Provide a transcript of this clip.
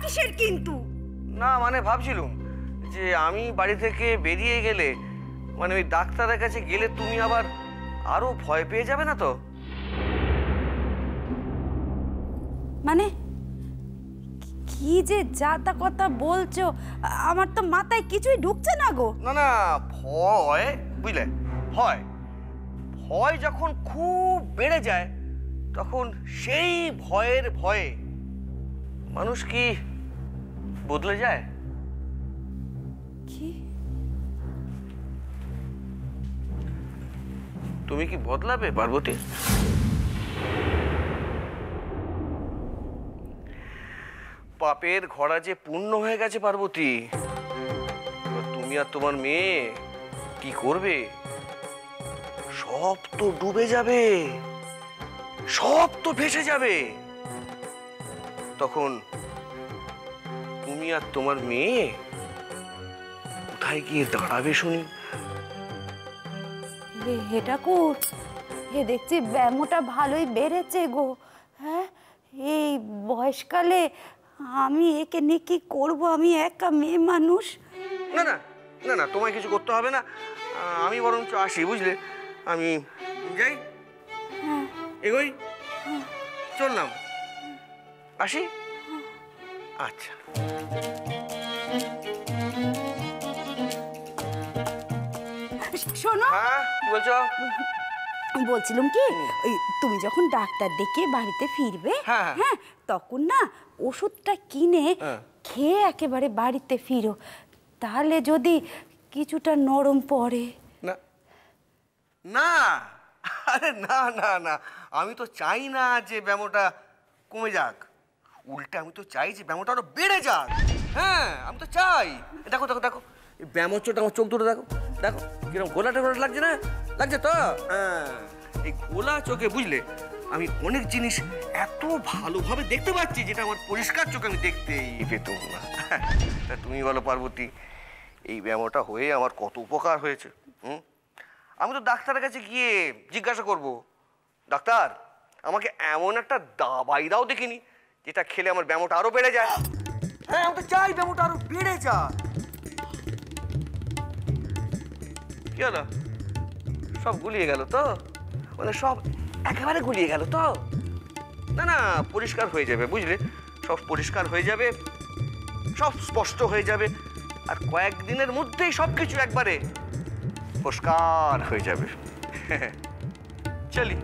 কিসের কিন্তু? না মানে ভাবছিলাম যে আমি বাড়ি থেকে বেরিয়ে গেলে মানে ওই ডাক্তারের কাছে গেলে তুমি আবার আরো ভয় পেয়ে যাবে না তো? মানে কি যে যাতা কথা বলছো, আমার তো মাথায় কিছুই ঢুকছে না গো। না না ভয় বুঝলে, ভয় ভয় যখন খুব বেড়ে যায় তখন সেই ভয়ের ভয়ে মানুষ কি বদলে যায়? কি? তুমি কি বদলাবে পার্বতী? পাপের ঘোড়া যে পূর্ণ হয়ে গেছে পার্বতী, তুমি আর তোমার মেয়ে কি করবে? সব তো ডুবে যাবে, সব তো ভেসে যাবে। তখন তুমি আর তোমার মেয়ে কোথায় গিয়ে দাঁড়াবে শুনি? হে ঠাকুর, হে দেখছি ব্যামোটা ভালোই বেড়েছে গো। হ্যাঁ, এই বয়সকালে আমি একে নিয়ে কি করবো? আমি একা মেয়ে মানুষ। না না না না, তোমায় কিছু করতে হবে না, আমি বরঞ্চ আসি বুঝলে। আমি যাই, এগোই, চললাম, আসি। আচ্ছা। শোনো, হ্যাঁ কি বলছো? বলছিলাম কি, ওই তুমি যখন ডাক্তার ডেকে বাড়িতে ফিরবে, হ্যাঁ। হ্যাঁ, তখন না ওষুধটা কিনে হ্যাঁ। খেয়ে একেবারে বাড়িতে ফিরো, তাহলে যদি কিছুটা নরম পড়ে। না না, আরে না না না, আমি তো চাই না যে ব্যামোটা কমে যাক, উল্টে আমি তো চাই যে ব্যামোটা আরো বেড়ে যাক। হ্যাঁ আমি তো চাই। দেখো দেখো দেখো, এই ব্যামোর চোটটা আমার চোখ দুটো দেখো, দেখো কিরকম গোলাটা গোলাটা লাগছে না? লাগছে তো? হ্যাঁ, এই গোলা চোখে বুঝলে আমি অনেক জিনিস এত ভালোভাবে দেখতে পাচ্ছি যেটা আমার পরিষ্কার চোখে আমি দেখতেই পেতাম না। তা তুমি বলো পার্বতী, এই ব্যামোটা হয়ে আমার কত উপকার হয়েছে। আমি তো ডাক্তারের কাছে গিয়ে জিজ্ঞাসা করব, ডাক্তার আমাকে এমন একটা দাবাই দাও দেখিনি যেটা খেলে আমার ব্যামোটা আরো বেড়ে যায়। হ্যাঁ আমি তো চাই ব্যামোটা আরো বেড়ে যায়। কি হলো, সব গুলিয়ে গেল তো? মানে সব একেবারে গুলিয়ে গেল তো? না না, পরিষ্কার হয়ে যাবে বুঝলে, সব পরিষ্কার হয়ে যাবে, সব স্পষ্ট হয়ে যাবে, আর কয়েকদিনের মধ্যেই সবকিছু একবারে পরিষ্কার হয়ে যাবে। চলি।